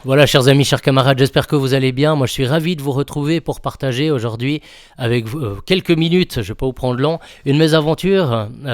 Voilà, chers amis, chers camarades, j'espère que vous allez bien. Moi, je suis ravi de vous retrouver pour partager aujourd'hui avec vous quelques minutes, je ne vais pas vous prendre long, une mésaventure que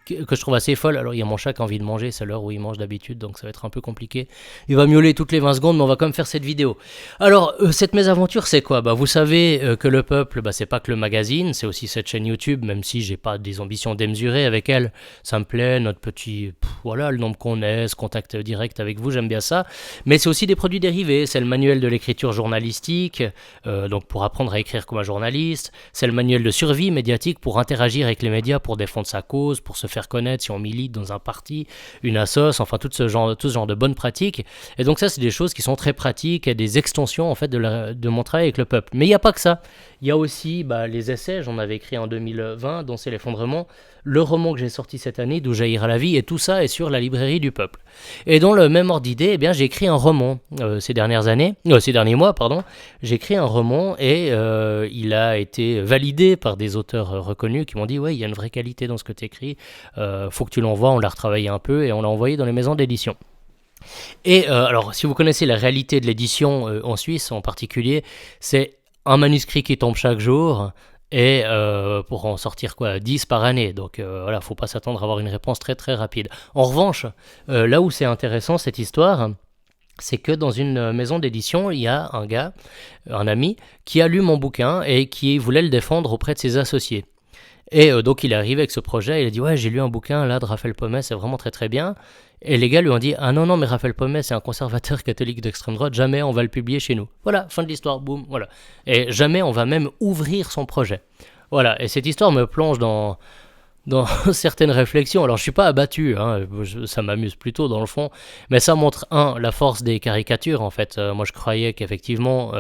je trouve assez folle. Alors, il y a mon chat qui a envie de manger, c'est l'heure où il mange d'habitude, donc ça va être un peu compliqué. Il va miauler toutes les 20 secondes, mais on va quand même faire cette vidéo. Alors, cette mésaventure, c'est quoi ? Vous savez que Le Peuple, c'est pas que le magazine, c'est aussi cette chaîne YouTube, même si j'ai pas des ambitions démesurées avec elle. Ça me plaît, notre petit... voilà, le nombre qu'on est, ce contact direct avec vous, j'aime bien ça. Mais c'est aussi des produits dérivés, c'est le manuel de l'écriture journalistique, donc pour apprendre à écrire comme un journaliste, c'est le manuel de survie médiatique pour interagir avec les médias, pour défendre sa cause, pour se faire connaître si on milite dans un parti, une assoce, enfin tout ce genre de bonnes pratiques. Et donc ça, c'est des choses qui sont très pratiques et des extensions en fait de mon travail avec Le Peuple. Mais il n'y a pas que ça, il y a aussi les essais, j'en avais écrit en 2020, dont c'est l'effondrement, le roman que j'ai sorti cette année, D'où jaillira la vie, et tout ça est sur la librairie du Peuple. Et dans le même ordre d'idée, j'ai écrit un roman ces derniers mois, j'ai écrit un roman et il a été validé par des auteurs reconnus qui m'ont dit ouais, il y a une vraie qualité dans ce que tu écris, faut que tu l'envoies, on l'a retravaillé un peu et on l'a envoyé dans les maisons d'édition. Et alors, si vous connaissez la réalité de l'édition en Suisse en particulier, c'est un manuscrit qui tombe chaque jour, et pour en sortir 10 par année, donc voilà, faut pas s'attendre à avoir une réponse très très rapide. En revanche, là où c'est intéressant cette histoire, c'est que dans une maison d'édition, il y a un gars, un ami, qui a lu mon bouquin et qui voulait le défendre auprès de ses associés. Et donc il est arrivé avec ce projet, il a dit ouais, j'ai lu un bouquin là de Raphaël Pommes, c'est vraiment très très bien. Et les gars lui ont dit ah non mais Raphaël Pommes c'est un conservateur catholique d'extrême droite, jamais on va le publier chez nous. Voilà, fin de l'histoire, boum, voilà. Et jamais on va même ouvrir son projet. Voilà, et cette histoire me plonge dans certaines réflexions. Alors je suis pas abattu, ça m'amuse plutôt dans le fond, mais ça montre la force des caricatures en fait. Moi je croyais qu'effectivement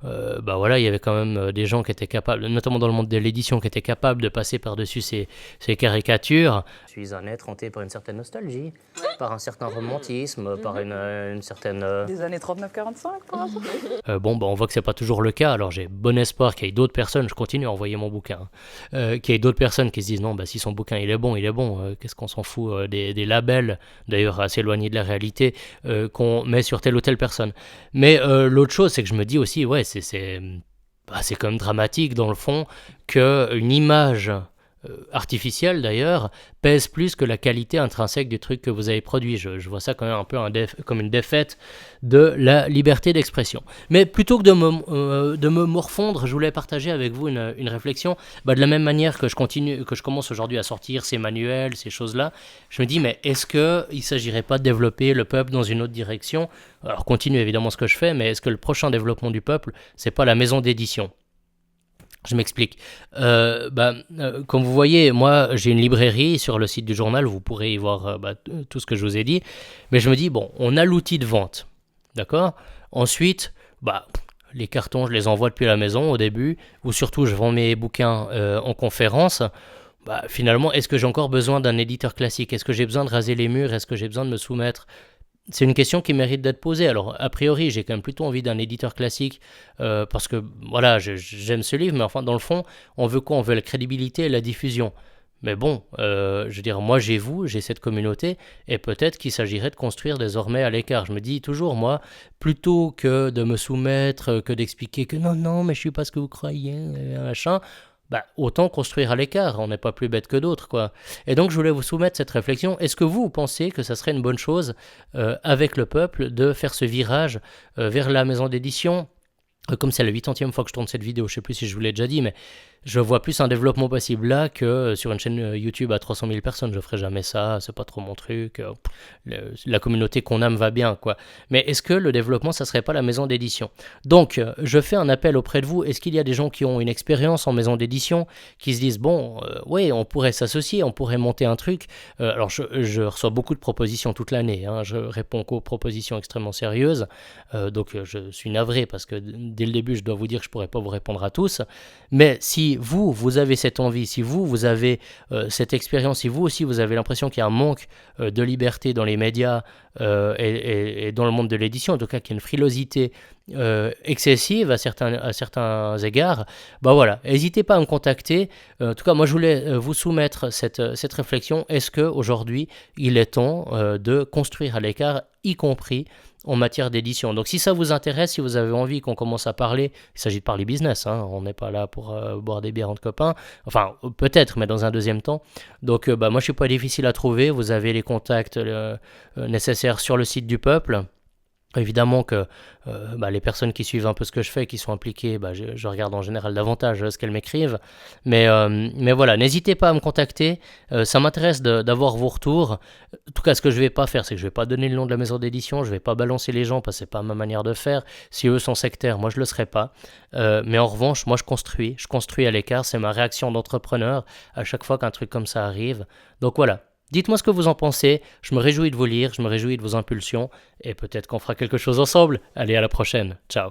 il y avait quand même des gens qui étaient capables, notamment dans le monde de l'édition, qui étaient capables de passer par-dessus ces caricatures. Je suis un être hanté par une certaine nostalgie, par un certain romantisme, par une certaine... Des années 39-45, par exemple. On voit que c'est pas toujours le cas, alors j'ai bon espoir qu'il y ait d'autres personnes, je continue à envoyer mon bouquin, qu'il y ait d'autres personnes qui se disent non, si son bouquin il est bon, qu'est-ce qu'on s'en fout des labels, d'ailleurs assez éloignés de la réalité, qu'on met sur telle ou telle personne. Mais l'autre chose, c'est que je me dis aussi, ouais, c'est quand même dramatique dans le fond qu'une image artificielle d'ailleurs pèse plus que la qualité intrinsèque du truc que vous avez produit. Je vois ça quand même un peu comme une défaite de la liberté d'expression. Mais plutôt que de me morfondre, je voulais partager avec vous une réflexion. De la même manière que je commence aujourd'hui à sortir ces manuels, ces choses-là, je me dis mais est-ce qu'il ne s'agirait pas de développer Le Peuple dans une autre direction ? Alors continue évidemment ce que je fais, mais est-ce que le prochain développement du Peuple, c'est pas la maison d'édition ? Je m'explique. Comme vous voyez, moi, j'ai une librairie sur le site du journal, vous pourrez y voir tout ce que je vous ai dit. Mais je me dis, on a l'outil de vente, d'accord ? Ensuite, les cartons, je les envoie depuis la maison au début, ou surtout, je vends mes bouquins en conférence. Finalement, est-ce que j'ai encore besoin d'un éditeur classique ? Est-ce que j'ai besoin de raser les murs ? Est-ce que j'ai besoin de me soumettre ? C'est une question qui mérite d'être posée. Alors, a priori, j'ai quand même plutôt envie d'un éditeur classique parce que, voilà, j'aime ce livre, mais enfin, dans le fond, on veut quoi ? On veut la crédibilité et la diffusion. Mais bon, je veux dire, moi, j'ai cette communauté, et peut-être qu'il s'agirait de construire désormais à l'écart. Je me dis toujours, moi, plutôt que de me soumettre, que d'expliquer que non, mais je suis pas ce que vous croyez, machin... autant construire à l'écart, on n'est pas plus bête que d'autres, quoi. Et donc, je voulais vous soumettre cette réflexion. Est-ce que vous pensez que ça serait une bonne chose, avec Le Peuple, de faire ce virage vers la maison d'édition ? Comme c'est la 80e fois que je tourne cette vidéo, je ne sais plus si je vous l'ai déjà dit, mais je vois plus un développement possible là que sur une chaîne YouTube à 300 000 personnes. Je ne ferai jamais ça, c'est pas trop mon truc. La communauté qu'on a me va bien, quoi. Mais est-ce que le développement, ça serait pas la maison d'édition ? Donc, je fais un appel auprès de vous. Est-ce qu'il y a des gens qui ont une expérience en maison d'édition, qui se disent, oui, on pourrait s'associer, on pourrait monter un truc. Alors, je reçois beaucoup de propositions toute l'année. Je réponds qu'aux propositions extrêmement sérieuses. Donc, je suis navré parce que dès le début, je dois vous dire que je ne pourrais pas vous répondre à tous. Mais si vous avez cette envie, si vous avez cette expérience, si vous aussi vous avez l'impression qu'il y a un manque de liberté dans les médias et dans le monde de l'édition, en tout cas qu'il y a une frilosité excessive à certains égards, n'hésitez pas à me contacter. En tout cas, moi je voulais vous soumettre cette réflexion. Est-ce qu'aujourd'hui, il est temps de construire à l'écart, y compris en matière d'édition. Donc si ça vous intéresse, si vous avez envie qu'on commence à parler, il s'agit de parler business, hein, on n'est pas là pour boire des bières entre copains, enfin peut-être, mais dans un deuxième temps. Donc moi je suis pas difficile à trouver, vous avez les contacts nécessaires sur le site du Peuple. Évidemment que les personnes qui suivent un peu ce que je fais, qui sont impliquées, je regarde en général davantage ce qu'elles m'écrivent. Mais voilà, n'hésitez pas à me contacter. Ça m'intéresse d'avoir vos retours. En tout cas, ce que je ne vais pas faire, c'est que je ne vais pas donner le nom de la maison d'édition. Je ne vais pas balancer les gens parce que ce n'est pas ma manière de faire. Si eux sont sectaires, moi je ne le serai pas. Mais en revanche, moi je construis à l'écart. C'est ma réaction d'entrepreneur à chaque fois qu'un truc comme ça arrive. Donc voilà. Dites-moi ce que vous en pensez, je me réjouis de vous lire, je me réjouis de vos impulsions, et peut-être qu'on fera quelque chose ensemble. Allez, à la prochaine, ciao.